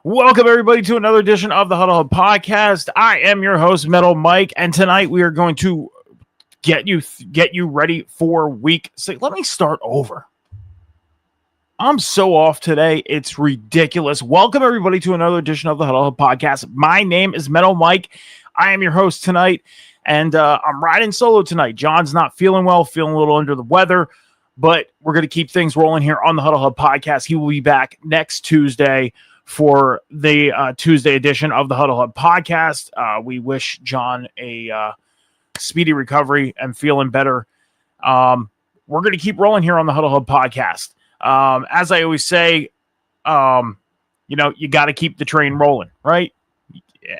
Welcome, everybody, to another edition of the Huddle Hub Podcast. I am your host, Metal Mike, and tonight we are going to get you ready for week 6. Let me start over. I'm so off today. It's ridiculous. Welcome, everybody, to another edition of the Huddle Hub Podcast. My name is Metal Mike. I am your host tonight, and I'm riding solo tonight. John's not feeling well, feeling a little under the weather, but we're going to keep things rolling here on the Huddle Hub Podcast. He will be back next Tuesday for the Tuesday edition of the Huddle Hub Podcast. We wish John a speedy recovery and feeling better. We're going to keep rolling here on the Huddle Hub Podcast. As I always say, you got to keep the train rolling, right?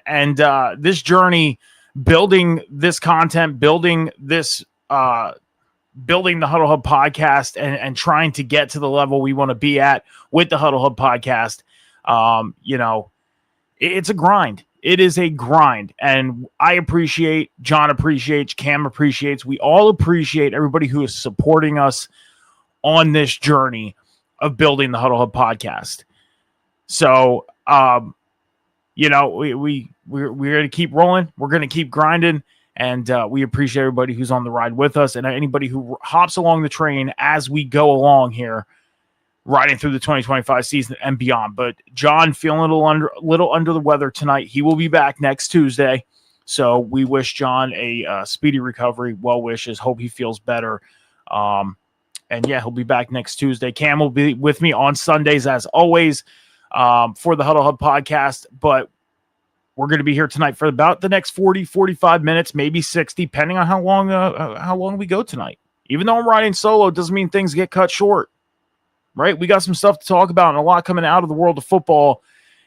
And this journey, building this content, building the Huddle Hub Podcast and trying to get to the level we want to be at with the Huddle Hub Podcast, it's a grind. It is a grind. And I appreciate, John appreciates, Cam appreciates, we all appreciate everybody who is supporting us on this journey of building the Huddle Hub Podcast. So, we're going to keep rolling. We're going to keep grinding. And we appreciate everybody who's on the ride with us and anybody who hops along the train as we go along here, riding through the 2025 season and beyond. But John feeling a little under the weather tonight. He will be back next Tuesday. So we wish John a speedy recovery. Well wishes. Hope he feels better. He'll be back next Tuesday. Cam will be with me on Sundays as always for the Huddle Hub Podcast. But we're going to be here tonight for about the next 40, 45 minutes, maybe 60, depending on how long we go tonight. Even though I'm riding solo, it doesn't mean things get cut short. Right? We got some stuff to talk about and a lot coming out of the world of football,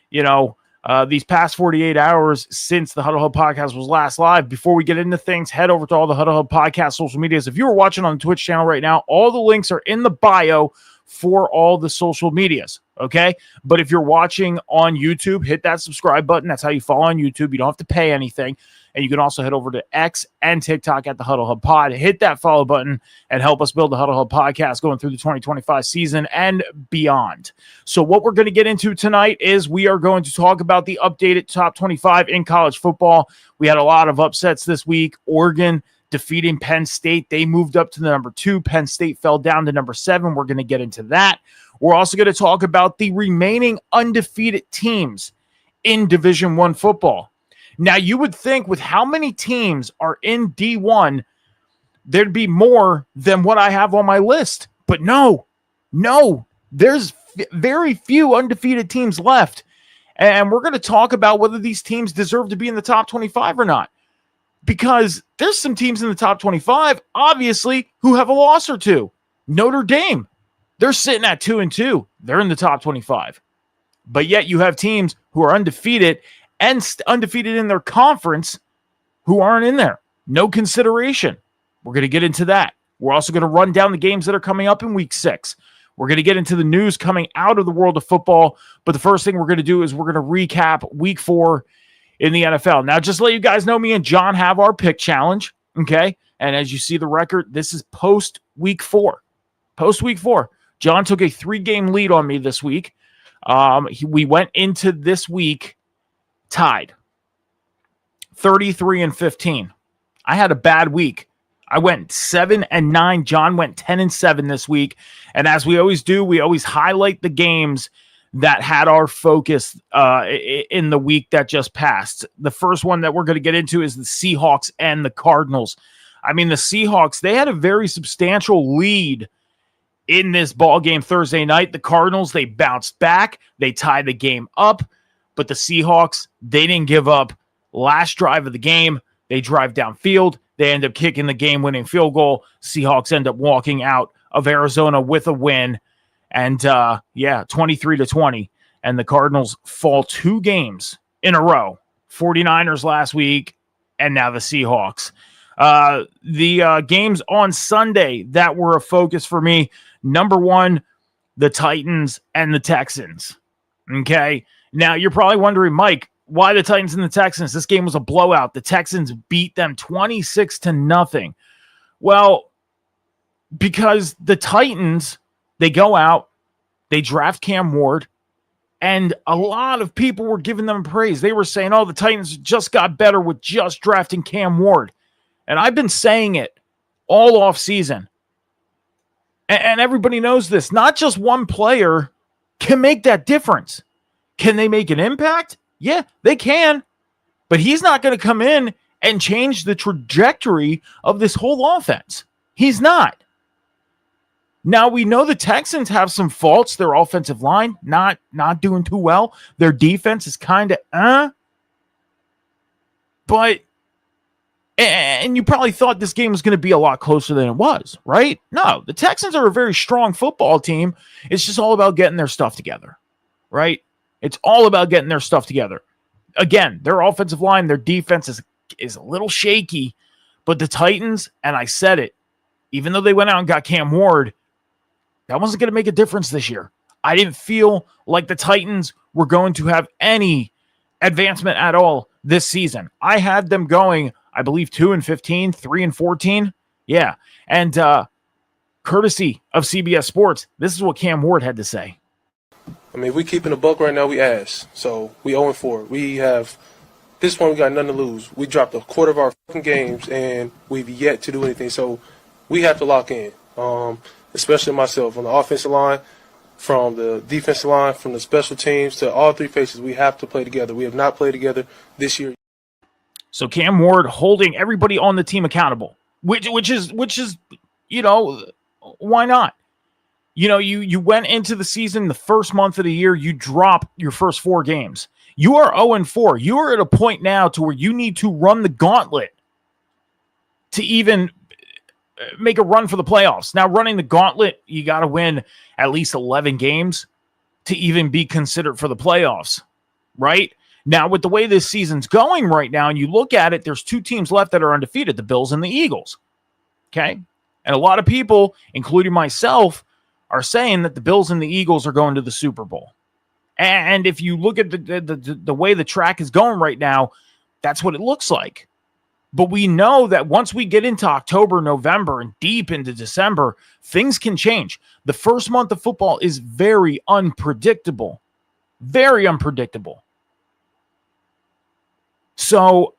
these past 48 hours since the Huddle Hub Podcast was last live. Before we get into things, head over to all the Huddle Hub Podcast social medias. If you are watching on the Twitch channel right now, all the links are in the bio for all the social medias, okay? But if you're watching on YouTube, hit that subscribe button. That's how you follow on YouTube. You don't have to pay anything. And you can also head over to X and TikTok at the Huddle Hub Pod. Hit that follow button and help us build the Huddle Hub Podcast going through the 2025 season and beyond. So what we're going to get into tonight is we are going to talk about the updated top 25 in college football. We had a lot of upsets this week. Oregon defeating Penn State. They moved up to the number 2. Penn State fell down to number 7. We're going to get into that. We're also going to talk about the remaining undefeated teams in Division I football. Now, you would think with how many teams are in D1, there'd be more than what I have on my list. But no, there's very few undefeated teams left. And we're going to talk about whether these teams deserve to be in the top 25 or not. Because there's some teams in the top 25, obviously, who have a loss or two. Notre Dame, they're sitting at 2-2. They're in the top 25. But yet you have teams who are undefeated and undefeated in their conference who aren't in there. No consideration. We're going to get into that. We're also going to run down the games that are coming up in week 6. We're going to get into the news coming out of the world of football. But the first thing we're going to do is we're going to recap week 4 in the NFL. Now, just to let you guys know, me and John have our pick challenge, okay? And as you see the record, this is post week 4. Post week 4. John took a 3-game lead on me this week. We went into this week tied 33-15. I had a bad week. I went 7-9. John went 10-7 this week. And as we always do, we always highlight the games that had our focus in the week that just passed. The first one that we're going to get into is the Seahawks and the Cardinals. I mean, the Seahawks, they had a very substantial lead in this ball game Thursday night. The Cardinals, they bounced back. They tied the game up. But the Seahawks, they didn't give up. Last drive of the game, they drive downfield. They end up kicking the game-winning field goal. Seahawks end up walking out of Arizona with a win. And, 23-20. And the Cardinals fall 2 games in a row. 49ers last week, and now the Seahawks. The games on Sunday that were a focus for me, number 1, the Titans and the Texans. Okay? Now, you're probably wondering, Mike, why the Titans and the Texans? This game was a blowout. The Texans beat them 26-0. Well, because the Titans, they go out, they draft Cam Ward, And a lot of people were giving them praise. They were saying, oh, the Titans just got better with just drafting Cam Ward. And I've been saying it all off season. And everybody knows this. Not just one player can make that difference. Can they make an impact? Yeah, they can. But he's not going to come in and change the trajectory of this whole offense. He's not. Now, we know the Texans have some faults. Their offensive line, not doing too well. Their defense is kind of, But, and you probably thought this game was going to be a lot closer than it was, right? No, the Texans are a very strong football team. It's just all about getting their stuff together, right? It's all about getting their stuff together. Again, their offensive line, their defense is a little shaky, but the Titans, and I said it, even though they went out and got Cam Ward, that wasn't going to make a difference this year. I didn't feel like the Titans were going to have any advancement at all this season. I had them going, I believe, 2-15, 3-14. Yeah. And courtesy of CBS Sports, this is what Cam Ward had to say. I mean, if we keeping the buck right now, we ass. So we 0-4. We have this point, we got nothing to lose. We dropped a quarter of our fucking games, and we've yet to do anything. So we have to lock in, especially myself on the offensive line, from the defensive line, from the special teams to all three faces. We have to play together. We have not played together this year. So Cam Ward holding everybody on the team accountable, which is why not? You went into the season, the first month of the year, you drop your first 4 games. You are 0-4. You are at a point now to where you need to run the gauntlet to even make a run for the playoffs. Now, running the gauntlet, you got to win at least 11 games to even be considered for the playoffs, right? Now, with the way this season's going right now, and you look at it, there's 2 teams left that are undefeated, the Bills and the Eagles, okay? And a lot of people, including myself, are saying that the Bills and the Eagles are going to the Super Bowl. And if you look at the way the track is going right now, that's what it looks like. But we know that once we get into October, November, and deep into December, things can change. The first month of football is very unpredictable. Very unpredictable. So,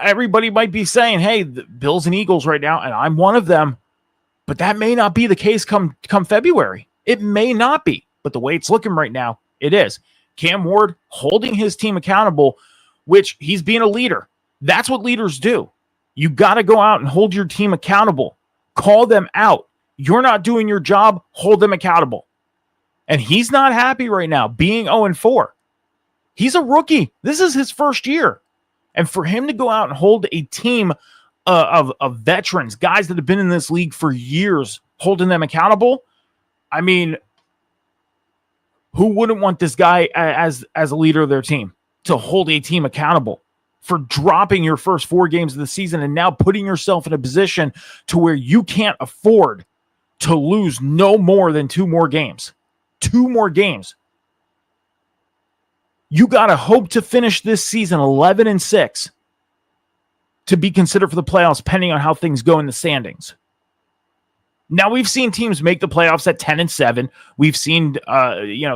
everybody might be saying, hey, the Bills and Eagles right now, and I'm one of them. But that may not be the case come February. It may not be. But the way it's looking right now, it is. Cam Ward holding his team accountable, which he's being a leader. That's what leaders do. You got to go out and hold your team accountable. Call them out. You're not doing your job. Hold them accountable. And he's not happy right now being 0-4. He's a rookie. This is his first year. And for him to go out and hold a team of veterans, guys that have been in this league for years, holding them accountable, I mean, who wouldn't want this guy as a leader of their team to hold a team accountable for dropping your first 4 games of the season and now putting yourself in a position to where you can't afford to lose no more than 2 more games. 2 more games. You got to hope to finish this season 11-6 to be considered for the playoffs, depending on how things go in the standings. Now, we've seen teams make the playoffs at 10-7. We've seen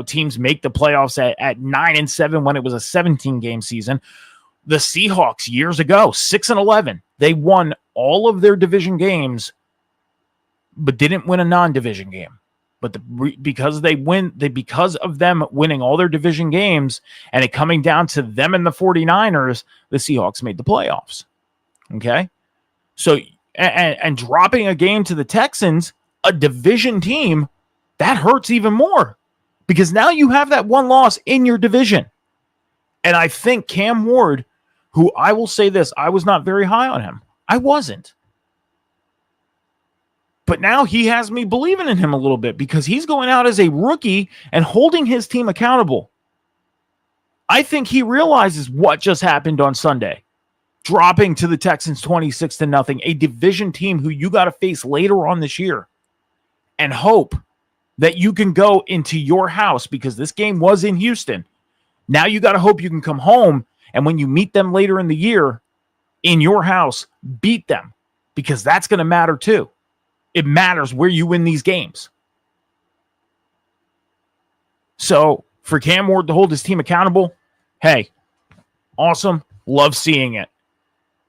teams make the playoffs at 9-7 when it was a 17-game season. The Seahawks years ago, 6-11. They won all of their division games, but didn't win a non-division game. But because of them winning all their division games and it coming down to them and the 49ers, the Seahawks made the playoffs. Okay? So, and dropping a game to the Texans, a division team, that hurts even more because now you have that one loss in your division. And I think Cam Ward, who I will say this, I was not very high on him. I wasn't. But now he has me believing in him a little bit because he's going out as a rookie and holding his team accountable. I think he realizes what just happened on Sunday. Dropping to the Texans 26-0, a division team who you got to face later on this year, and hope that you can go into your house because this game was in Houston. Now you got to hope you can come home, and when you meet them later in the year in your house, beat them because that's going to matter too. It matters where you win these games. So for Cam Ward to hold his team accountable, hey, awesome. Love seeing it.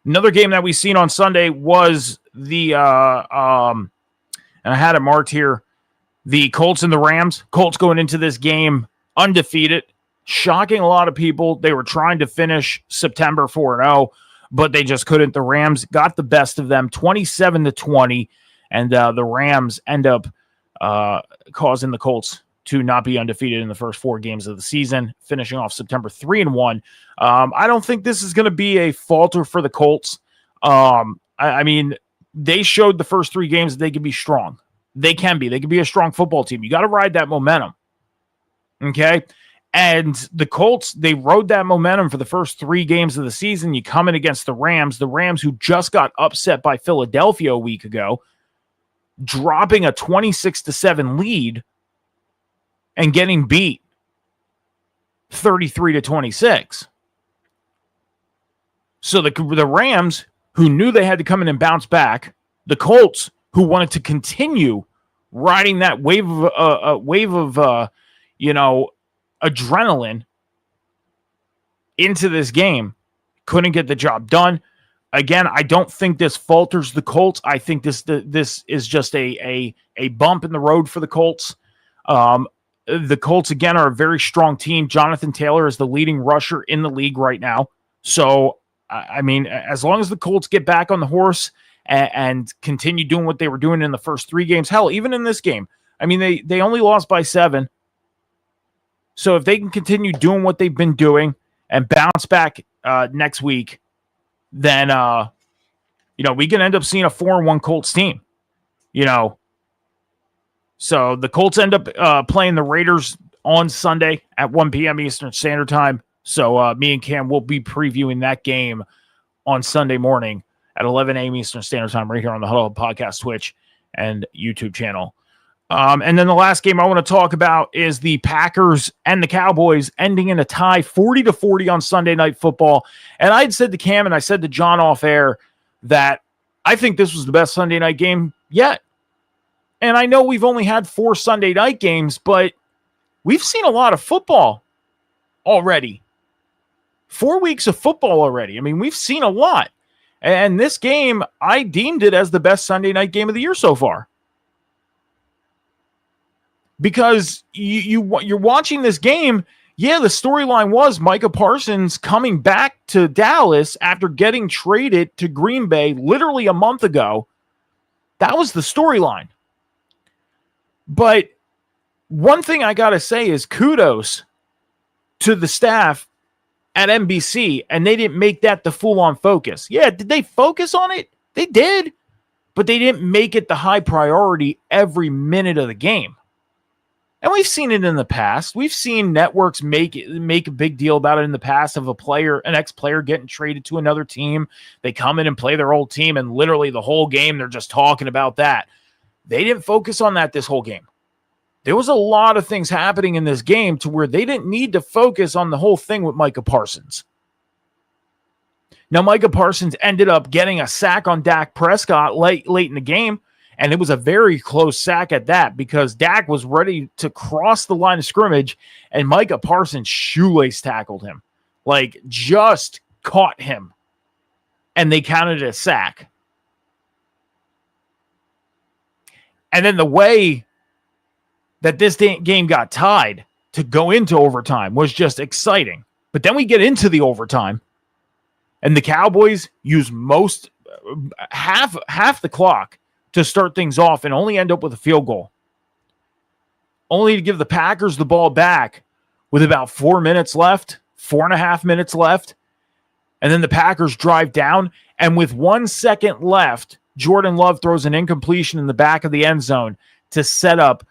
Another game that we seen on Sunday was the and I had it marked here, the Colts and the Rams. Colts going into this game undefeated, shocking a lot of people. They were trying to finish September 4-0, but they just couldn't. The Rams got the best of them, 27-20, and the Rams end up causing the Colts to not be undefeated in the first 4 games of the season, finishing off September 3-1. I don't think this is going to be a falter for the Colts. I mean, they showed the first 3 games that they can be strong. They can be. They can be a strong football team. You got to ride that momentum. Okay? And the Colts, they rode that momentum for the first 3 games of the season. You come in against the Rams who just got upset by Philadelphia a week ago, dropping a 26-7 lead and getting beat 33-26. So the Rams, who knew they had to come in and bounce back, the Colts, who wanted to continue riding that wave of adrenaline into this game, couldn't get the job done. Again, I don't think this falters the Colts. I think this is just a bump in the road for the Colts. The Colts, again, are a very strong team. Jonathan Taylor is the leading rusher in the league right now. So, I mean, as long as the Colts get back on the horse and continue doing what they were doing in the first 3 games, hell, even in this game, I mean, they only lost by 7. So if they can continue doing what they've been doing and bounce back next week, then, we can end up seeing a 4-1 Colts team, So the Colts end up playing the Raiders on Sunday at 1 p.m. Eastern Standard Time. So me and Cam will be previewing that game on Sunday morning at 11 a.m. Eastern Standard Time right here on the Huddle Up Podcast, Twitch, and YouTube channel. And then the last game I want to talk about is the Packers and the Cowboys ending in a tie 40-40 on Sunday Night Football. And I'd said to Cam and I said to John off air that I think this was the best Sunday night game yet. And I know we've only had 4 Sunday night games, but we've seen a lot of football already. 4 weeks of football already. I mean, we've seen a lot. And this game, I deemed it as the best Sunday night game of the year so far. Because you're watching this game, yeah, the storyline was Micah Parsons coming back to Dallas after getting traded to Green Bay literally a month ago. That was the storyline. But one thing I got to say is kudos to the staff at NBC, and they didn't make that the full-on focus. Yeah, did they focus on it? They did, but they didn't make it the high priority every minute of the game. And we've seen it in the past. We've seen networks make a big deal about it in the past of an ex-player getting traded to another team. They come in and play their old team, and literally the whole game they're just talking about that. They didn't focus on that this whole game. There was a lot of things happening in this game to where they didn't need to focus on the whole thing with Micah Parsons. Now, Micah Parsons ended up getting a sack on Dak Prescott late in the game, and it was a very close sack at that because Dak was ready to cross the line of scrimmage, and Micah Parsons shoelace tackled him, like just caught him, and they counted it a sack. And then the way that this game got tied to go into overtime was just exciting. But then we get into the overtime, and the Cowboys use half the clock to start things off and only end up with a field goal. Only to give the Packers the ball back with about 4 minutes left, 4.5 minutes left. And then the Packers drive down, and with 1 second left, Jordan Love throws an incompletion in the back of the end zone to set up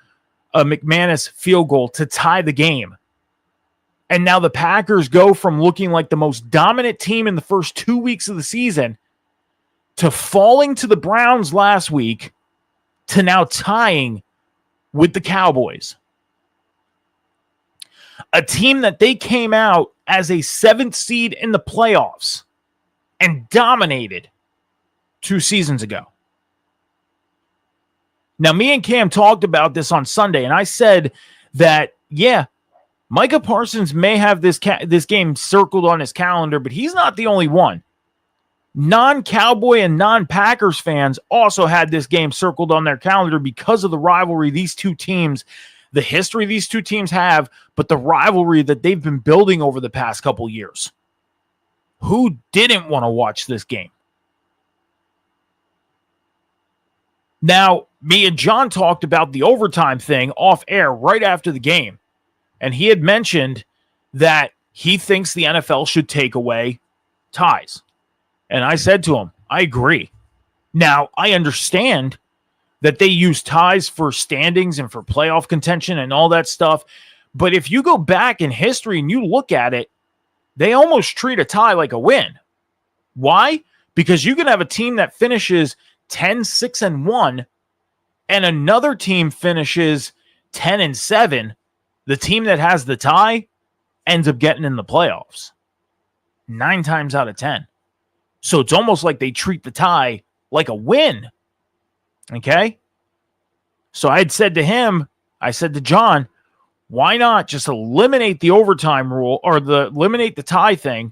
a McManus field goal to tie the game. And now the Packers go from looking like the most dominant team in the first 2 weeks of the season to falling to the Browns last week to now tying with the Cowboys. A team that they came out as a 7th seed in the playoffs and dominated 2 seasons ago. Now, me and Cam talked about this on Sunday, and I said that, yeah, Micah Parsons may have this game circled on his calendar, but he's not the only one. Non-Cowboy and non-Packers fans also had this game circled on their calendar because of the rivalry these two teams, the history these two teams have, but the rivalry that they've been building over the past couple years. Who didn't want to watch this game? Now, me and John talked about the overtime thing off air right after the game, and he had mentioned that he thinks the NFL should take away ties. And I said to him, I agree. Now, I understand that they use ties for standings and for playoff contention and all that stuff. But if you go back in history and you look at it, they almost treat a tie like a win. Why? Because you can have a team that finishes 10-6-1 and another team finishes 10-7. The team that has the tie ends up getting in the playoffs 9 times out of 10. So it's almost like they treat the tie like a win. Okay? So I had said to him, I said to John, why not just eliminate the overtime rule or eliminate the tie thing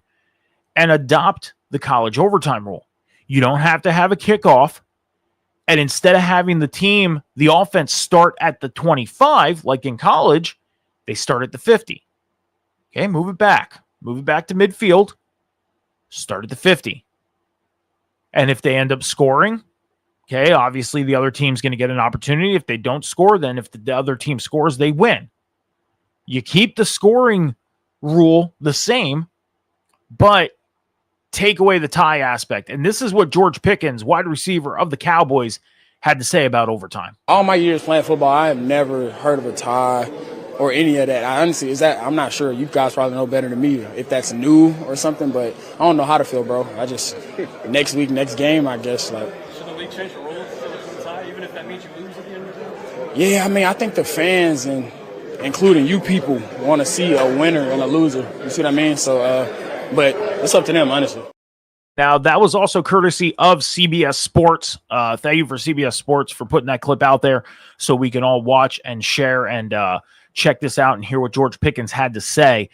and adopt the college overtime rule? You don't have to have a kickoff. And instead of having the offense start at the 25, like in college, they start at the 50. Okay, move it back. Move it back to midfield. Start at the 50. And if they end up scoring, okay, obviously the other team's going to get an opportunity. If they don't score, then if the other team scores, they win. You keep the scoring rule the same, but take away the tie aspect. And this is what George Pickens, wide receiver of the Cowboys, had to say about overtime. All my years playing football, I have never heard of a tie or any of that. I'm not sure. You guys probably know better than me if that's new or something, but I don't know how to feel, bro. I just, next week, next game, I guess. Should the league change the rules for the tie, even if that means you lose at the end of the day? Yeah, I mean, I think the fans, and including you people, want to see a winner and a loser. You see what I mean? So, but it's up to them, honestly. Now, that was also courtesy of CBS Sports. Thank you for CBS Sports for putting that clip out there so we can all watch and share and check this out and hear what George Pickens had to say.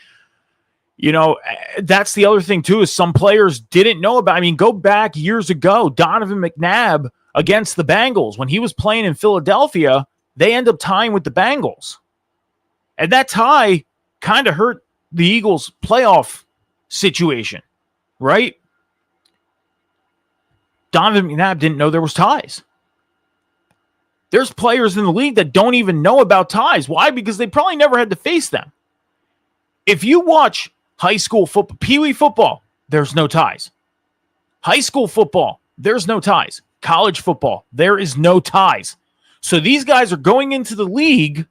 You know, that's the other thing, too, is some players didn't know about. I mean, go back years ago, Donovan McNabb against the Bengals. When he was playing in Philadelphia, they end up tying with the Bengals. And that tie kind of hurt the Eagles' playoff situation, right? Donovan McNabb didn't know there was ties. There's players in the league that don't even know about ties. Why? Because they probably never had to face them. If you watch high school football, Pee-wee football, there's no ties. High school football, there's no ties. College football, there is no ties. So these guys are going into the league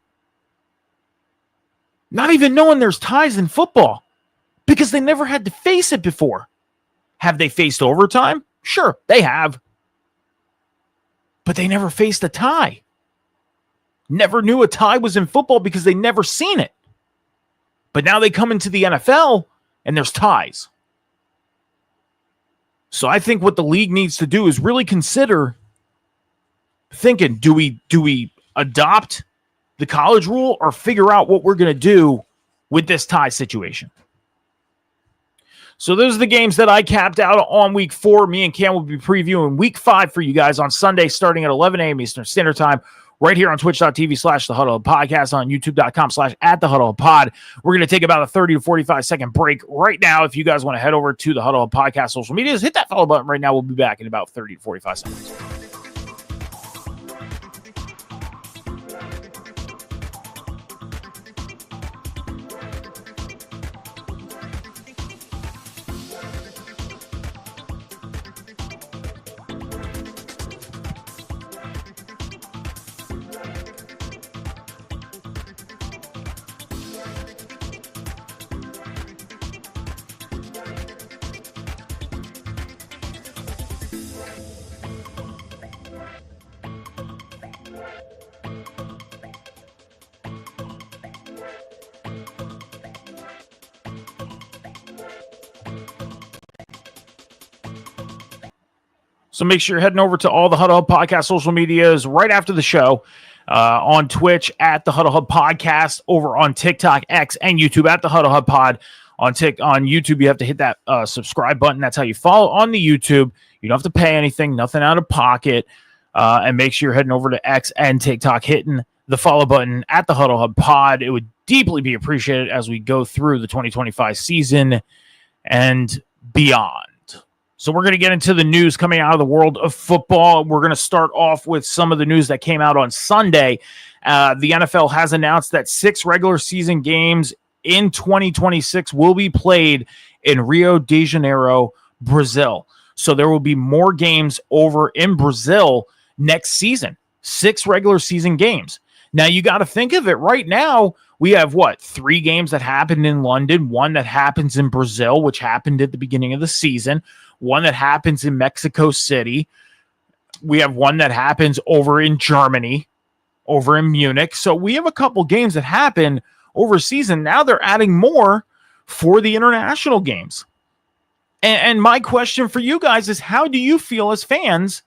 not even knowing there's ties in football because they never had to face it before. Have they faced overtime? Sure, they have. But they never faced a tie. Never knew a tie was in football because they never seen it. But now they come into the NFL and there's ties. So I think what the league needs to do is really consider thinking, do we adopt the college rule or figure out what we're going to do with this tie situation? So those are the games that I capped out on week 4. Me and Cam will be previewing week 5 for you guys on Sunday starting at 11 a.m. Eastern Standard Time right here on twitch.tv/The Huddle Podcast, on youtube.com/@The Huddle Pod. We're going to take about a 30 to 45 second break right now. If you guys want to head over to The Huddle Podcast social medias, hit that follow button right now. We'll be back in about 30 to 45 seconds. So make sure you're heading over to all the Huddle Podcast social medias right after the show. on Twitch at the Huddle Hub Podcast, over on TikTok, X, and YouTube at the Huddle Hub Pod. On YouTube, you have to hit that subscribe button. That's how you follow on the YouTube. You don't have to pay anything, nothing out of pocket. And make sure you're heading over to X and TikTok, hitting the follow button at the Huddle Hub Pod. It would deeply be appreciated as we go through the 2025 season and beyond. So we're going to get into the news coming out of the world of football. We're going to start off with some of the news that came out on Sunday. The NFL has announced that 6 regular season games in 2026 will be played in Rio de Janeiro, Brazil. So there will be more games over in Brazil next season. 6 regular season games. Now you got to think of it right now. We have 3 games that happened in London, 1 that happens in Brazil, which happened at the beginning of the season, 1 that happens in Mexico City. We have 1 that happens over in Germany, over in Munich. So we have a couple games that happen overseas, and now they're adding more for the international games. And my question for you guys is, how do you feel as fans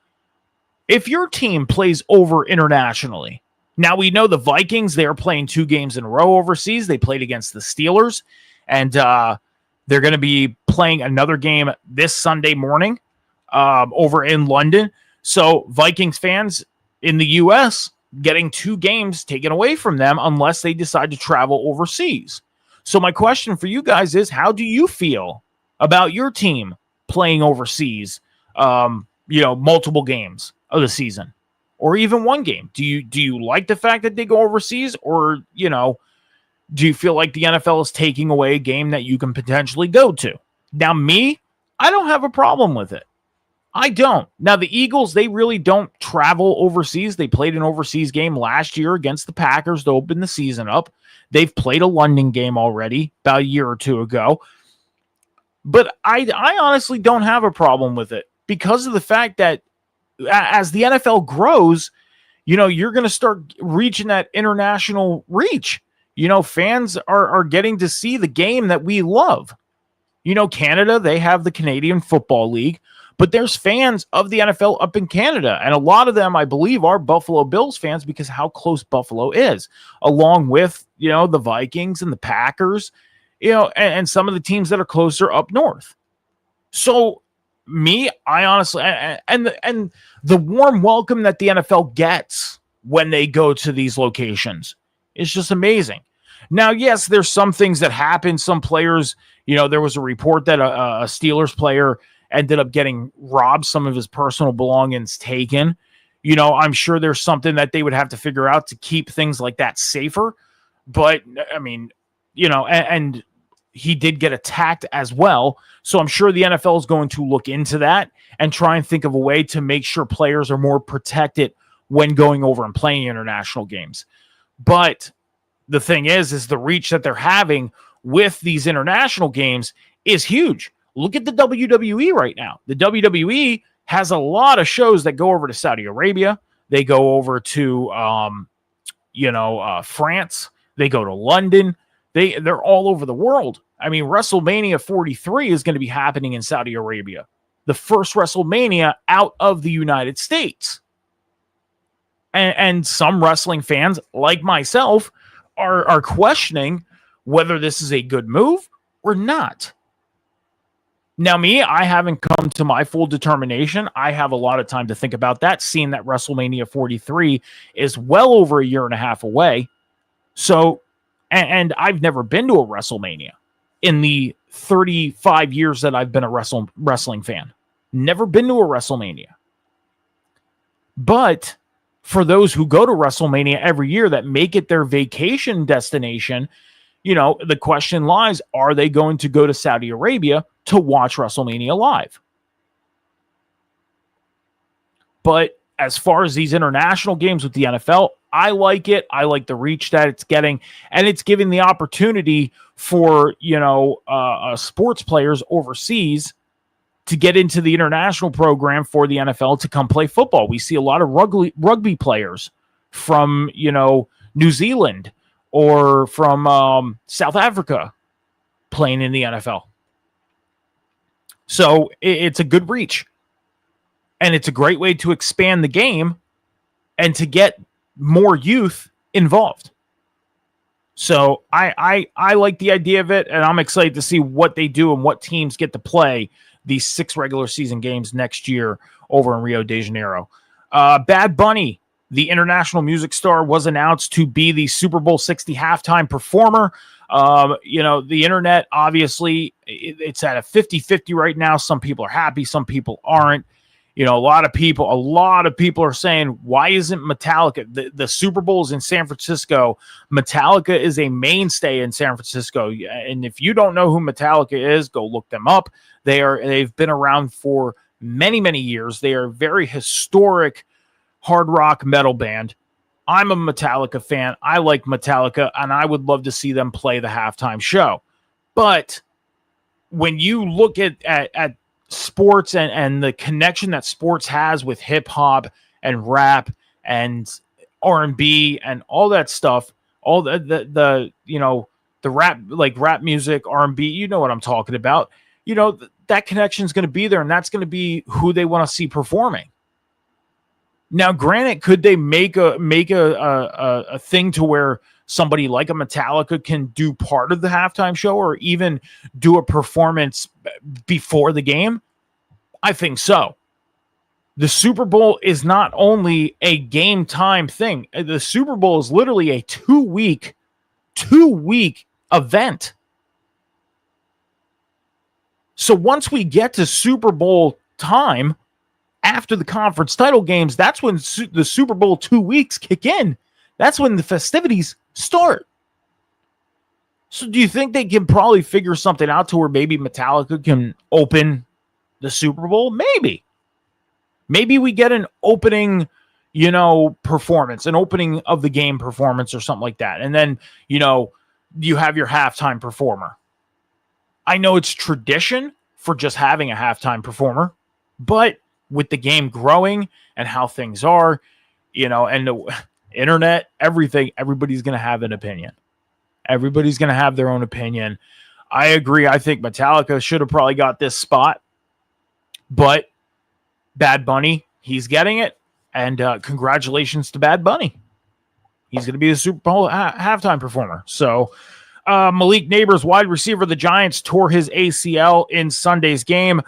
if your team plays over internationally? Now, we know the Vikings, they're playing 2 games in a row overseas. They played against the Steelers, and they're going to be playing another game this Sunday morning over in London. So Vikings fans in the U.S. getting 2 games taken away from them unless they decide to travel overseas. So my question for you guys is, how do you feel about your team playing overseas, multiple games of the season, or even 1 game? Do you like the fact that they go overseas, or, do you feel like the NFL is taking away a game that you can potentially go to? Now, me, I don't have a problem with it. I don't. Now, the Eagles, they really don't travel overseas. They played an overseas game last year against the Packers to open the season up. They've played a London game already about a year or 2 ago. But I honestly don't have a problem with it because of the fact that as the NFL grows, you're going to start reaching that international reach. Fans are getting to see the game that we love. Canada, they have the Canadian Football League, but there's fans of the NFL up in Canada. And a lot of them, I believe, are Buffalo Bills fans because how close Buffalo is, along with, the Vikings and the Packers, and some of the teams that are closer up north. So me, I honestly, and the warm welcome that the NFL gets when they go to these locations is just amazing. Now, yes, there's some things that happen. Some players, there was a report that a Steelers player ended up getting robbed, some of his personal belongings taken. I'm sure there's something that they would have to figure out to keep things like that safer. But I mean, and he did get attacked as well. So I'm sure the NFL is going to look into that and try and think of a way to make sure players are more protected when going over and playing international games. But the thing is the reach that they're having with these international games is huge. Look at the WWE right now. The WWE has a lot of shows that go over to Saudi Arabia. They go over to, France. They go to London. They're all over the world. I mean, WrestleMania 43 is going to be happening in Saudi Arabia. The first WrestleMania out of the United States. And some wrestling fans, like myself, are questioning whether this is a good move or not. Now, me, I haven't come to my full determination. I have a lot of time to think about that, seeing that WrestleMania 43 is well over a year and a half away. So, and I've never been to a WrestleMania in the 35 years that I've been a wrestling fan. Never been to a WrestleMania. But for those who go to WrestleMania every year that make it their vacation destination, the question lies, are they going to go to Saudi Arabia to watch WrestleMania live? But as far as these international games with the NFL, I like it. I like the reach that it's getting, and it's giving the opportunity for, sports players overseas to get into the international program for the NFL to come play football. We see a lot of rugby players from, New Zealand or from South Africa playing in the NFL. So it's a good reach. And it's a great way to expand the game and to get more youth involved. So I like the idea of it, and I'm excited to see what they do and what teams get to play these 6 regular season games next year over in Rio de Janeiro. Bad Bunny, the international music star, was announced to be the Super Bowl 60 halftime performer. The internet, obviously, it's at a 50-50 right now. Some people are happy, some people aren't. A lot of people are saying, why isn't Metallica? The Super Bowl's in San Francisco. Metallica is a mainstay in San Francisco. And if you don't know who Metallica is, go look them up. They've been around for many, many years. They are a very historic hard rock metal band. I'm a Metallica fan. I like Metallica, and I would love to see them play the halftime show. But when you look at sports and the connection that sports has with hip hop and rap and R&B and all that stuff, all the rap, like rap music, R&B, you know what I'm talking about. That connection is going to be there, and that's going to be who they want to see performing. Now, granted, could they make a thing to where somebody like a Metallica can do part of the halftime show or even do a performance before the game? I think so. The Super Bowl is not only a game time thing. The Super Bowl is literally a two-week event. So once we get to Super Bowl time, after the conference title games, that's when the Super Bowl 2 weeks kick in. That's when the festivities start. So do you think they can probably figure something out to where maybe Metallica can open the Super Bowl? Maybe. Maybe we get an opening, performance, an opening of the game performance or something like that. And then, you have your halftime performer. I know it's tradition for just having a halftime performer, but with the game growing and how things are, and the internet, everything, everybody's going to have an opinion. Everybody's going to have their own opinion. I agree. I think Metallica should have probably got this spot, but Bad Bunny, he's getting it. And congratulations to Bad Bunny. He's going to be the Super Bowl halftime performer. So Malik Neighbors, wide receiver of the Giants, tore his ACL in Sunday's game.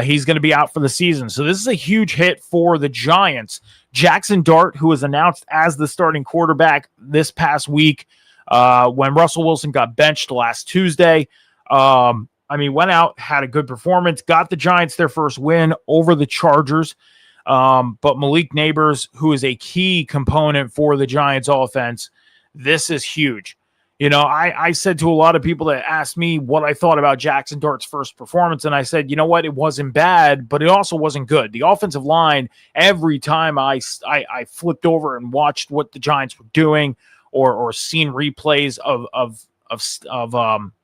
He's going to be out for the season. So this is a huge hit for the Giants. Jackson Dart, who was announced as the starting quarterback this past week when Russell Wilson got benched last Tuesday. Went out, had a good performance, got the Giants their first win over the Chargers. But Malik Neighbors, who is a key component for the Giants offense, this is huge. I said to a lot of people that asked me what I thought about Jackson Dart's first performance, and I said, you know what, it wasn't bad, but it also wasn't good. The offensive line, every time I flipped over and watched what the Giants were doing, or seen replays of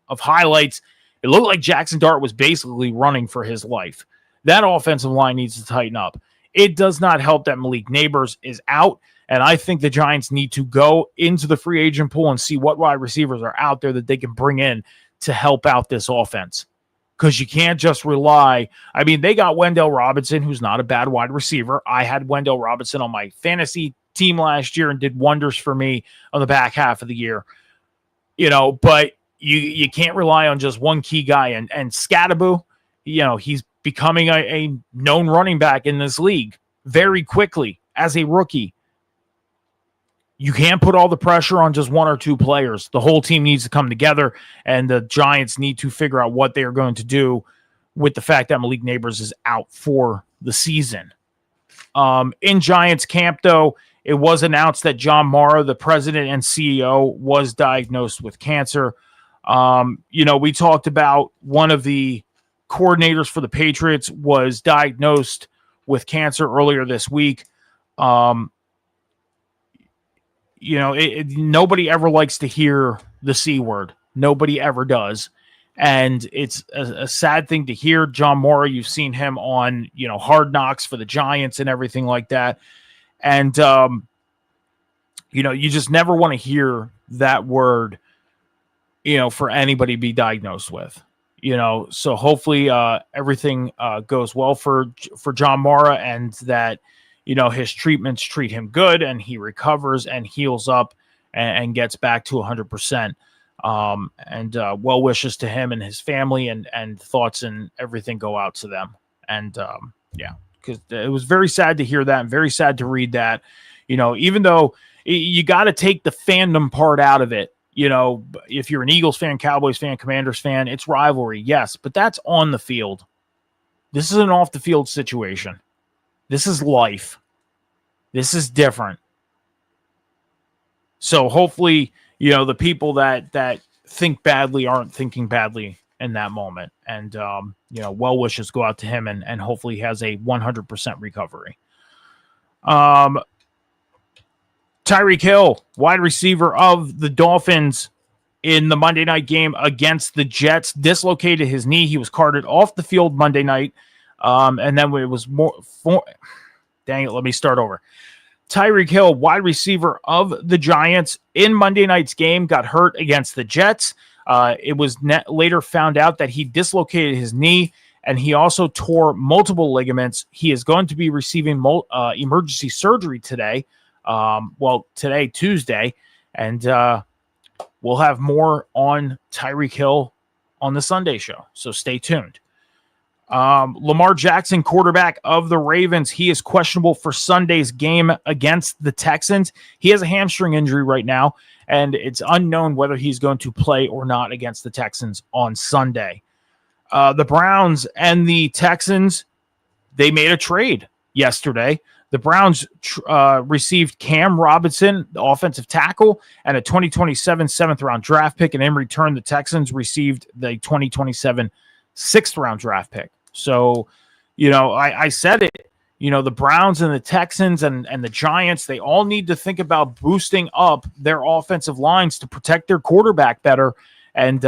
highlights, it looked like Jackson Dart was basically running for his life. That offensive line needs to tighten up. It does not help that Malik Neighbors is out. And I think the Giants need to go into the free agent pool and see what wide receivers are out there that they can bring in to help out this offense. Because you can't just rely. They got Wendell Robinson, who's not a bad wide receiver. I had Wendell Robinson on my fantasy team last year and did wonders for me on the back half of the year. But you can't rely on just one key guy. And Scattaboo, he's becoming a known running back in this league very quickly as a rookie. You can't put all the pressure on just one or two players. The whole team needs to come together, and the Giants need to figure out what they are going to do with the fact that Malik Neighbors is out for the season. In Giants camp, though, it was announced that John Mara, the president and CEO, was diagnosed with cancer. We talked about one of the coordinators for the Patriots was diagnosed with cancer earlier this week. Nobody ever likes to hear the C word. Nobody ever does. And it's a sad thing to hear. John Mora, you've seen him on, Hard Knocks for the Giants and everything like that. And, you just never want to hear that word, for anybody to be diagnosed with. So hopefully everything goes well for John Mara, and that, his treatments treat him good and he recovers and heals up and gets back to 100%. And well wishes to him and his family, and thoughts and everything go out to them. And because it was very sad to hear that and very sad to read that, even though you got to take the fandom part out of it. If you're an Eagles fan, Cowboys fan, Commanders fan, it's rivalry, yes, but that's on the field. This is an off the field situation. This is life. This is different. So hopefully, the people that think badly aren't thinking badly in that moment. And, well wishes go out to him, and hopefully he has a 100% recovery. Tyreek Hill, wide receiver of the Dolphins, in the Monday night game against the Jets, dislocated his knee. He was carted off the field Monday night. And then it was dang it, let me start over. Tyreek Hill, wide receiver of the Giants, in Monday night's game, got hurt against the Jets. It was later found out that he dislocated his knee, and he also tore multiple ligaments. He is going to be receiving emergency surgery today. Today, Tuesday, and we'll have more on Tyreek Hill on the Sunday show, so stay tuned. Lamar Jackson, quarterback of the Ravens, he is questionable for Sunday's game against the Texans. He has a hamstring injury right now, and it's unknown whether he's going to play or not against the Texans on Sunday. The Browns and the Texans, they made a trade yesterday. The Browns received Cam Robinson, the offensive tackle, and a 2027 seventh-round draft pick, and in return, the Texans received the 2027 sixth-round draft pick. So, I said it, the Browns and the Texans and the Giants, they all need to think about boosting up their offensive lines to protect their quarterback better. And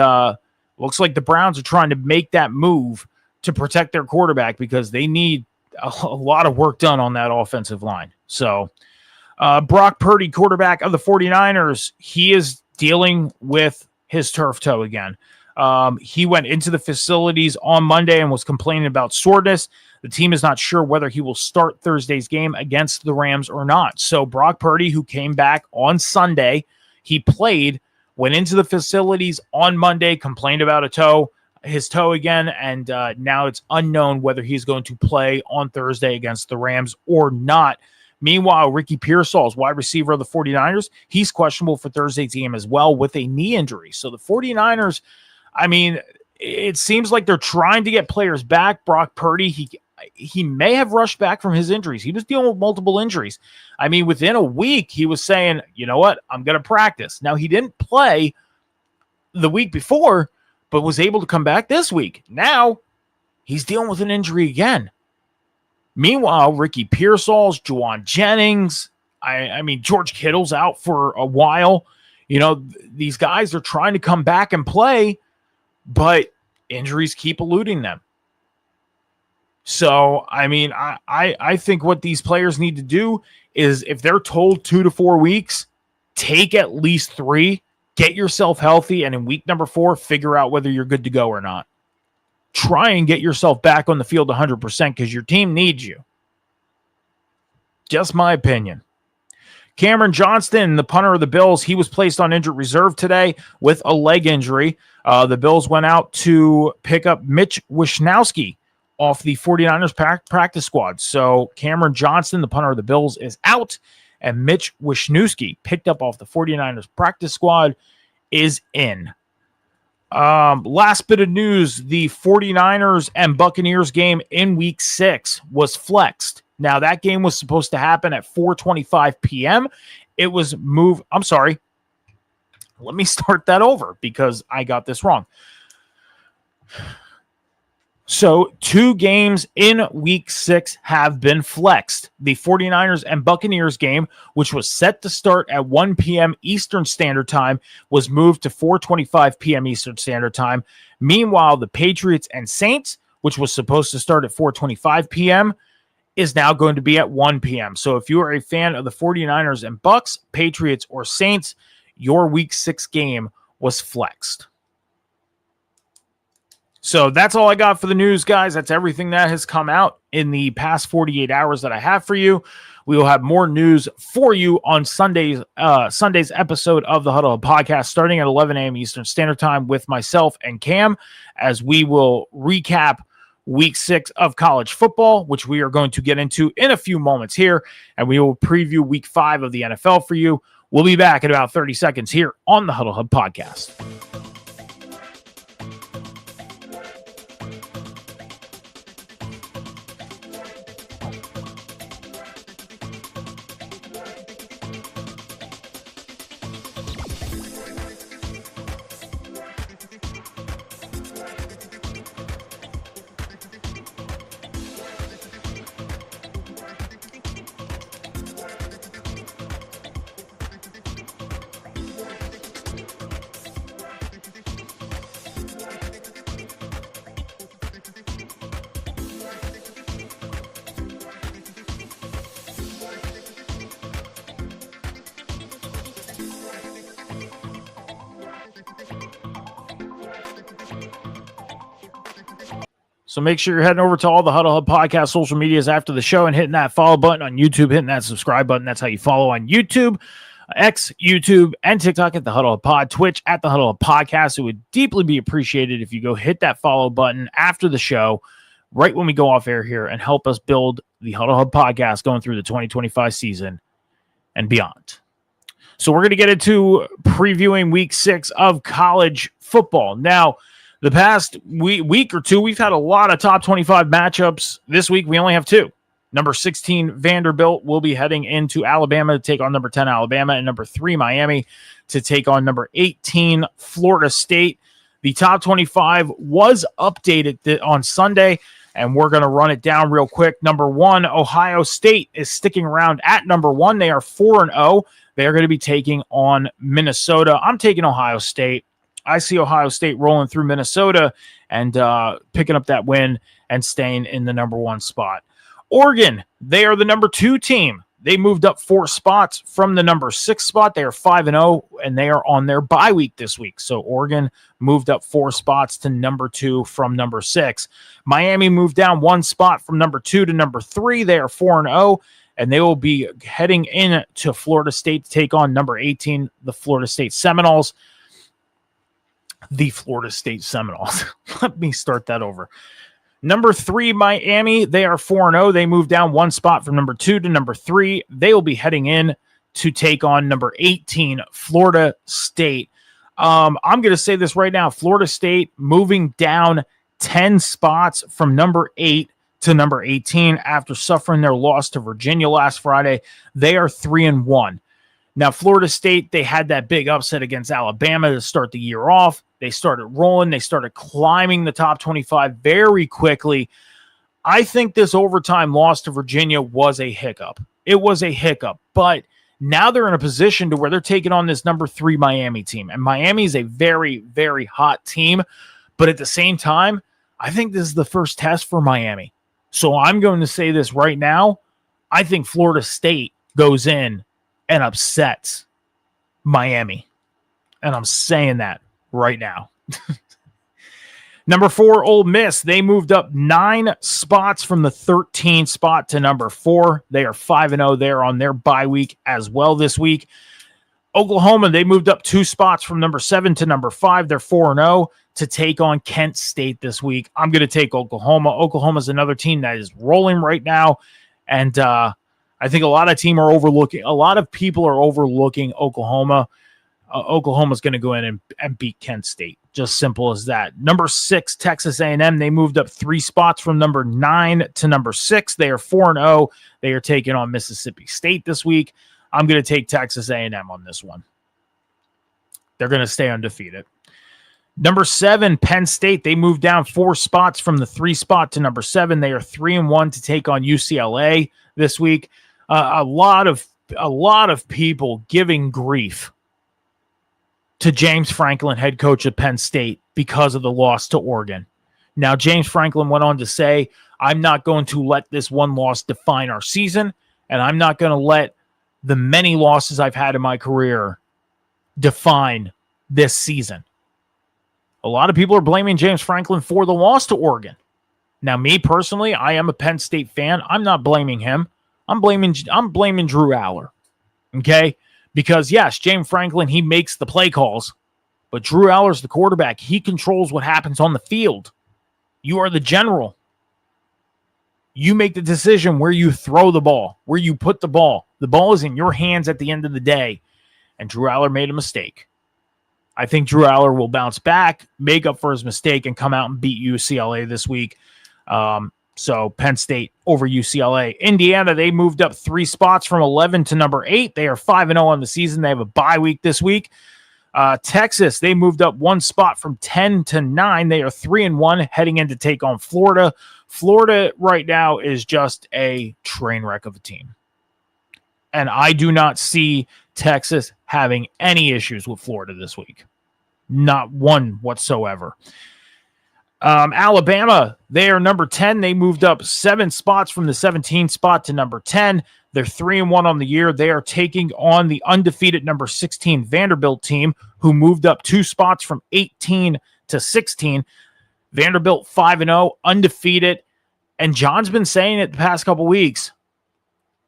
looks like the Browns are trying to make that move to protect their quarterback because they need a lot of work done on that offensive line. So Brock Purdy, quarterback of the 49ers, he is dealing with his turf toe again. He went into the facilities on Monday and was complaining about soreness. The team is not sure whether he will start Thursday's game against the Rams or not. So Brock Purdy, who came back on Sunday, he played, went into the facilities on Monday, complained about his toe again, and now it's unknown whether he's going to play on Thursday against the Rams or not. Meanwhile, Ricky Pearsall, wide receiver of the 49ers, he's questionable for Thursday's game as well with a knee injury. So the 49ers, it seems like they're trying to get players back. Brock Purdy, he may have rushed back from his injuries. He was dealing with multiple injuries. Within a week, he was saying, you know what, I'm going to practice. Now, he didn't play the week before, but was able to come back this week. Now, he's dealing with an injury again. Meanwhile, Ricky Pearsall, Juwan Jennings, George Kittle's out for a while. These guys are trying to come back and play, but injuries keep eluding them. So, I think what these players need to do is, if they're told 2 to 4 weeks, take at least 3, get yourself healthy, and in week number 4, figure out whether you're good to go or not. Try and get yourself back on the field 100% because your team needs you. Just my opinion. Cameron Johnston, the punter of the Bills, he was placed on injured reserve today with a leg injury. The Bills went out to pick up Mitch Wishnowsky off the 49ers practice squad. So Cameron Johnston, the punter of the Bills, is out, and Mitch Wishnowsky, picked up off the 49ers practice squad, is in. Last bit of news, the 49ers and Buccaneers game in week 6 was flexed. Now, that game was supposed to happen at 4:25 p.m. It was moved. I'm sorry. Let me start that over because I got this wrong. So 2 games in week 6 have been flexed. The 49ers and Buccaneers game, which was set to start at 1 p.m. Eastern Standard Time, was moved to 4:25 p.m. Eastern Standard Time. Meanwhile, the Patriots and Saints, which was supposed to start at 4:25 p.m., is now going to be at 1 p.m. So if you are a fan of the 49ers and Bucs, Patriots, or Saints, your week 6 game was flexed. So that's all I got for the news, guys. That's everything that has come out in the past 48 hours that I have for you. We will have more news for you on Sunday's episode of the Huddle Up Podcast, starting at 11 a.m. Eastern Standard Time with myself and Cam, as we will recap Week 6 of college football, which we are going to get into in a few moments here, and we will preview Week 5 of the NFL for you. We'll be back in about 30 seconds here on the Huddle Hub Podcast. So make sure you're heading over to all the Huddle Hub Podcast social medias after the show and hitting that follow button on YouTube, hitting that subscribe button. That's how you follow on YouTube, X, YouTube, and TikTok at the Huddle Hub Pod, Twitch at the Huddle Hub Podcast. It would deeply be appreciated if you go hit that follow button after the show, right when we go off air here, and help us build the Huddle Hub Podcast going through the 2025 season and beyond. So we're going to get into previewing Week 6 of college football. Now, the past week or two, we've had a lot of top 25 matchups. This week, we only have two. Number 16, Vanderbilt will be heading into Alabama to take on number 10, Alabama, and number 3, Miami, to take on number 18, Florida State. The top 25 was updated on Sunday, and we're going to run it down real quick. Number 1, Ohio State is sticking around at number 1. They are 4-0. They are going to be taking on Minnesota. I'm taking Ohio State. I see Ohio State rolling through Minnesota and picking up that win and staying in the number 1 spot. Oregon, they are the number 2 team. They moved up 4 spots from the number 6 spot. They are 5-0, and they are on their bye week this week. So Oregon moved up 4 spots to number 2 from number 6. Miami moved down 1 spot from number 2 to number 3. They are 4-0, and they will be heading in to Florida State to take on number 18, the Florida State Seminoles. The Florida State Seminoles. Let me start that over. Number 3, Miami. They are 4-0. They moved down 1 spot from number 2 to number 3. They will be heading in to take on number 18, Florida State. I'm going to say this right now. Florida State moving down 10 spots from number 8 to number 18 after suffering their loss to Virginia last Friday. They are 3-1. Now, Florida State, they had that big upset against Alabama to start the year off. They started rolling. They started climbing the top 25 very quickly. I think this overtime loss to Virginia was a hiccup. It was a hiccup, but now they're in a position to where they're taking on this number 3 Miami team. And Miami is a very, very hot team. But at the same time, I think this is the first test for Miami. So I'm going to say this right now. I think Florida State goes in and upsets Miami. And I'm saying that right now. Number 4, Ole Miss. They moved up 9 spots from the 13 spot to number 4. They are 5-0. They're on their bye week as well this week. Oklahoma, they moved up 2 spots from number 7 to number 5. They're 4-0 to take on Kent State this week. I'm going to take Oklahoma. Oklahoma's another team that is rolling right now. And I think a lot of people are overlooking Oklahoma. Oklahoma's going to go in and beat Kent State. Just simple as that. Number 6, Texas A&M. They moved up 3 spots from number 9 to number 6. They are 4-0. They are taking on Mississippi State this week. I'm going to take Texas A&M on this one. They're going to stay undefeated. Number 7, Penn State. They moved down 4 spots from the 3 spot to number 7. They are 3-1 to take on UCLA this week. A lot of people giving grief to James Franklin, head coach of Penn State, because of the loss to Oregon. Now, James Franklin went on to say, I'm not going to let this one loss define our season, and I'm not going to let the many losses I've had in my career define this season. A lot of people are blaming James Franklin for the loss to Oregon. Now, me personally, I am a Penn State fan. I'm not blaming him. I'm blaming Drew Aller. Okay? Because yes, James Franklin, he makes the play calls, but Drew Aller's the quarterback. He controls what happens on the field. You are the general. You make the decision where you throw the ball, where you put the ball. The ball is in your hands at the end of the day. And Drew Aller made a mistake. I think Drew Aller will bounce back, make up for his mistake, and come out and beat UCLA this week. So Penn State over UCLA. Indiana, they moved up 3 spots from 11 to number 8. They are 5-0 on the season. They have a bye week this week. Texas, they moved up 1 spot from 10 to 9. They are 3-1 heading in to take on Florida. Florida right now is just a train wreck of a team. And I do not see Texas having any issues with Florida this week. Not one whatsoever. Alabama, they are number 10. They moved up 7 spots from the 17 spot to number 10. They're 3-1 on the year. They are taking on the undefeated number 16 Vanderbilt team, who moved up 2 spots from 18 to 16. Vanderbilt 5-0, undefeated. And John's been saying it the past couple weeks,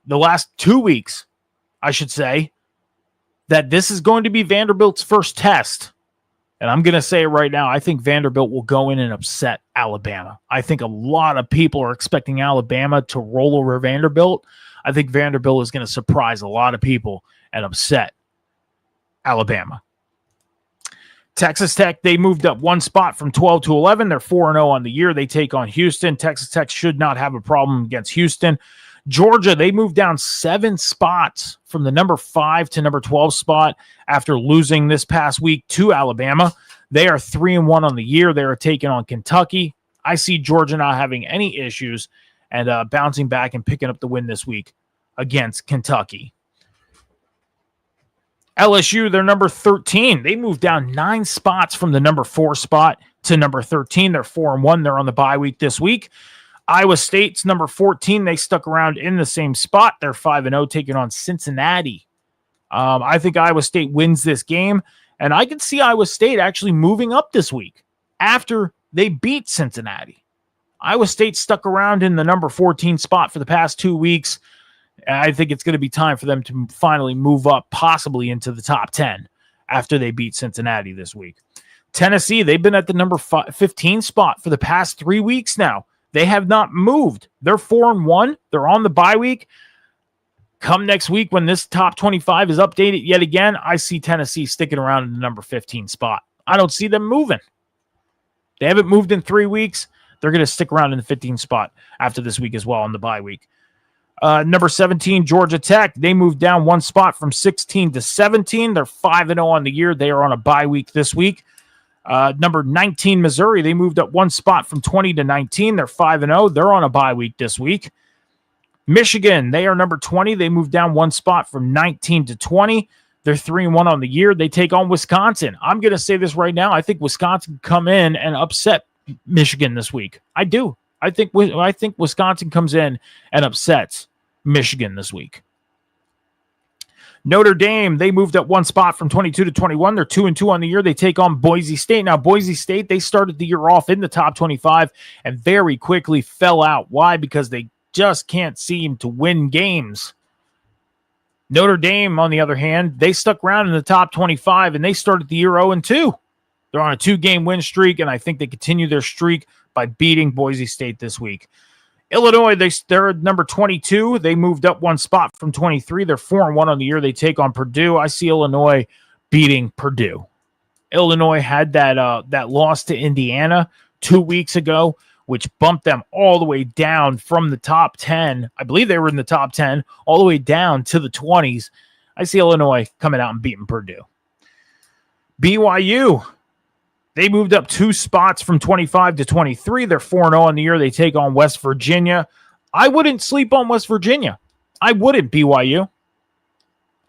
the last 2 weeks, I should say, that this is going to be Vanderbilt's first test. And I'm going to say it right now. I think Vanderbilt will go in and upset Alabama. I think a lot of people are expecting Alabama to roll over Vanderbilt. I think Vanderbilt is going to surprise a lot of people and upset Alabama. Texas Tech, they moved up 1 spot from 12 to 11. They're 4-0 on the year. They take on Houston. Texas Tech should not have a problem against Houston. Georgia, they moved down 7 spots from the number 5 to number 12 spot after losing this past week to Alabama. They are 3-1 on the year. They are taking on Kentucky. I see Georgia not having any issues and bouncing back and picking up the win this week against Kentucky. LSU, they're number 13. They moved down 9 spots from the number 4 spot to number 13. They're 4-1. They're on the bye week this week. Iowa State's number 14. They stuck around in the same spot. They're 5-0, taking on Cincinnati. I think Iowa State wins this game, and I can see Iowa State actually moving up this week after they beat Cincinnati. Iowa State stuck around in the number 14 spot for the past 2 weeks. I think it's going to be time for them to finally move up, possibly into the top 10 after they beat Cincinnati this week. Tennessee, they've been at the number 15 spot for the past 3 weeks now. They have not moved. They're 4-1. They're on the bye week. Come next week when this top 25 is updated yet again, I see Tennessee sticking around in the number 15 spot. I don't see them moving. They haven't moved in 3 weeks. They're going to stick around in the 15 spot after this week as well on the bye week. Number 17, Georgia Tech. They moved down 1 spot from 16 to 17. They're 5-0 on the year. They are on a bye week this week. Number 19, Missouri. They moved up 1 spot from 20 to 19. They're 5-0. They're on a bye week this week. Michigan, they are number 20. They moved down 1 spot from 19 to 20. They're 3-1 on the year. They take on Wisconsin. I'm going to say this right now. I think Wisconsin can come in and upset Michigan this week. I do. I think Wisconsin comes in and upsets Michigan this week. Notre Dame, they moved up 1 spot from 22 to 21. They're 2-2 on the year. They take on Boise State. Now, Boise State, they started the year off in the top 25 and very quickly fell out. Why? Because they just can't seem to win games. Notre Dame, on the other hand, they stuck around in the top 25 and they started the year 0-2. They're on a 2-game win streak, and I think they continue their streak by beating Boise State this week. Illinois, they're number 22. They moved up 1 spot from 23. They're 4-1 on the year. They take on Purdue. I see Illinois beating Purdue. Illinois had that loss to Indiana 2 weeks ago, which bumped them all the way down from the top 10. I believe they were in the top 10, all the way down to the 20s. I see Illinois coming out and beating Purdue. BYU, they moved up 2 spots from 25 to 23. They're 4-0 on the year. They take on West Virginia. I wouldn't sleep on West Virginia. I wouldn't, BYU.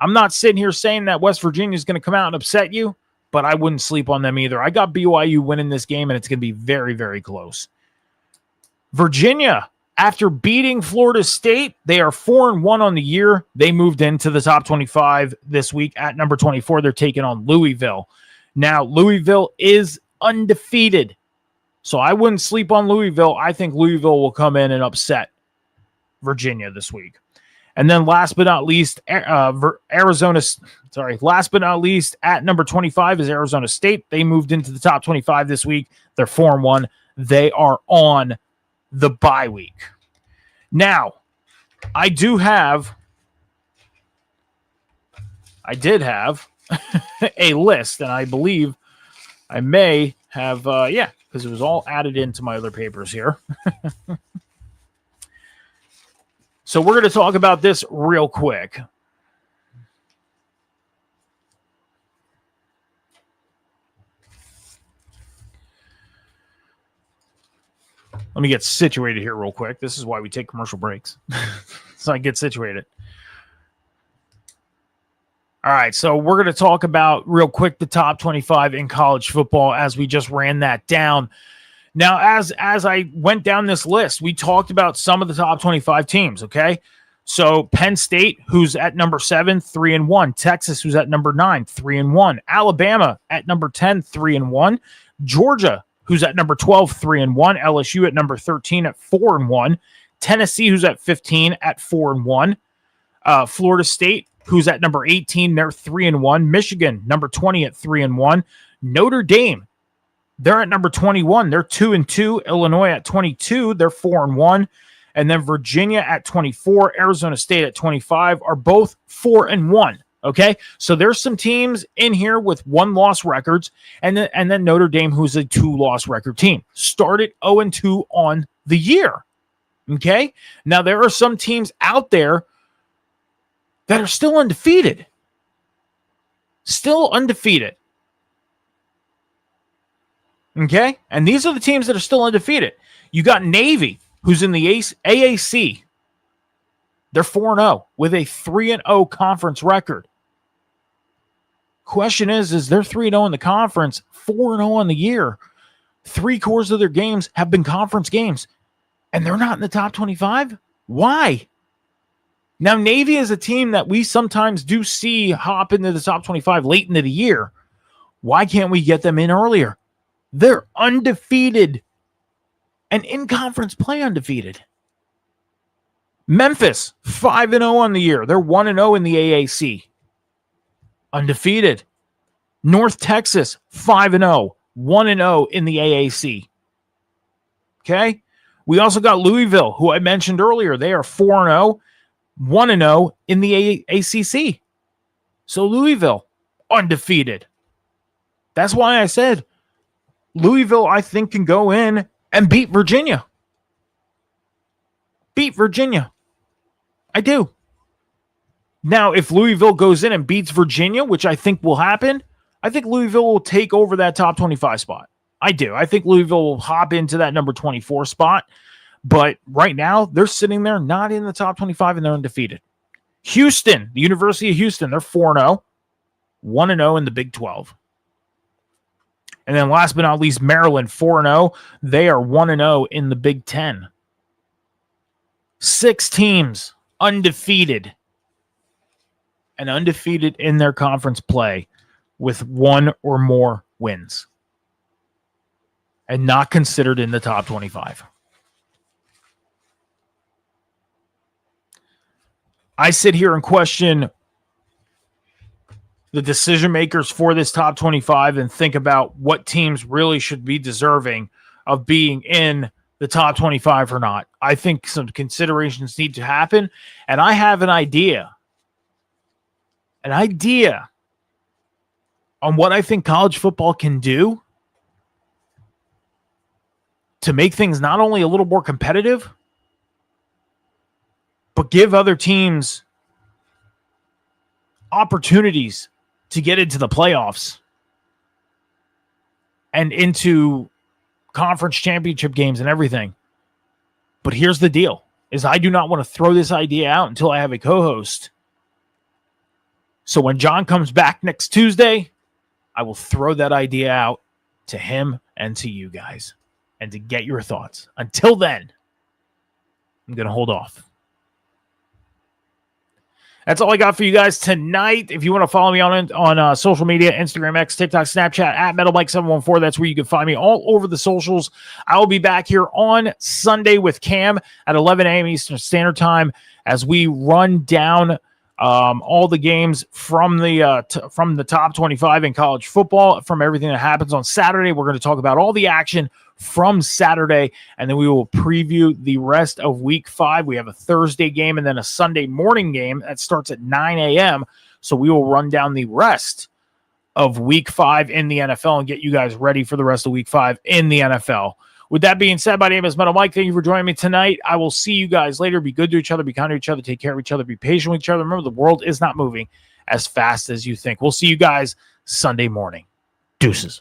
I'm not sitting here saying that West Virginia is going to come out and upset you, but I wouldn't sleep on them either. I got BYU winning this game, and it's going to be very, very close. Virginia, after beating Florida State, they are 4-1 on the year. They moved into the top 25 this week at number 24. They're taking on Louisville. Now, Louisville is undefeated. So I wouldn't sleep on Louisville. I think Louisville will come in and upset Virginia this week. And then last but not least, last but not least, at number 25 is Arizona State. They moved into the top 25 this week. They're 4-1. They are on the bye week. Now, I did have a list, and I believe I may have, because it was all added into my other papers here. So we're going to talk about this real quick. Let me get situated here real quick. This is why we take commercial breaks. So I get situated. All right, so we're going to talk about real quick the top 25 in college football as we just ran that down. Now, as I went down this list, we talked about some of the top 25 teams, okay? So Penn State, who's at number 7, 3-1. Texas, who's at number 9, 3-1. Alabama at number 10, 3-1. Georgia, who's at number 12, 3-1. LSU at number 13 at 4-1. Tennessee, who's at 15 at 4-1. Florida State, who's at number 18, they're 3-1. Michigan, number 20 at 3-1. Notre Dame, they're at number 21. They're 2-2. Illinois at 22. They're 4-1. And then Virginia at 24. Arizona State at 25 are both 4-1. Okay. So there's some teams in here with 1-loss records. And then Notre Dame, who's a 2-loss record team, started 0-2 on the year. Okay. Now there are some teams out there that are still undefeated. Still undefeated. Okay? And these are the teams that are still undefeated. You got Navy, who's in the AAC. They're 4-0 with a 3-0 conference record. Question is they're 3-0 in the conference, 4-0 on the year. 3/4 of their games have been conference games, and they're not in the top 25? Why? Now, Navy is a team that we sometimes do see hop into the top 25 late into the year. Why can't we get them in earlier? They're undefeated and in conference play undefeated. Memphis, 5-0 on the year. They're 1-0 in the AAC. Undefeated. North Texas, 5-0. 1-0 in the AAC. Okay? We also got Louisville, who I mentioned earlier. They are 4-0. 1-0 in the ACC. So Louisville, undefeated. That's why I said Louisville, I think, can go in and beat Virginia. Beat Virginia. I do. Now, if Louisville goes in and beats Virginia, which I think will happen, I think Louisville will take over that top 25 spot. I do. I think Louisville will hop into that number 24 spot. But right now, they're sitting there not in the top 25, and they're undefeated. Houston, the University of Houston, they're 4-0. 1-0 in the Big 12. And then last but not least, Maryland, 4-0. They are 1-0 in the Big 10. 6 teams undefeated. And undefeated in their conference play with 1 or more wins. And not considered in the top 25. I sit here and question the decision makers for this top 25 and think about what teams really should be deserving of being in the top 25 or not. I think some considerations need to happen, and I have an idea on what I think college football can do to make things not only a little more competitive, but give other teams opportunities to get into the playoffs and into conference championship games and everything. But here's the deal, is I do not want to throw this idea out until I have a co-host. So when John comes back next Tuesday, I will throw that idea out to him and to you guys and to get your thoughts. Until then, I'm going to hold off. That's all I got for you guys tonight. If you want to follow me on social media, Instagram, X, TikTok, Snapchat, at MetalMike714, that's where you can find me all over the socials. I will be back here on Sunday with Cam at 11 a.m. Eastern Standard Time as we run down all the games from the top 25 in college football, from everything that happens on Saturday. We're going to talk about all the action from Saturday, and then we will preview the rest of week 5. We have a Thursday game and then a Sunday morning game that starts at 9 a.m. So we will run down the rest of week 5 in the NFL and get you guys ready for the rest of week 5 in the NFL. With that being said, my name is Metal Mike. Thank you for joining me tonight. I will see you guys later. Be good to each other, be kind to each other, take care of each other, be patient with each other. Remember, the world is not moving as fast as you think. We'll see you guys Sunday morning. Deuces.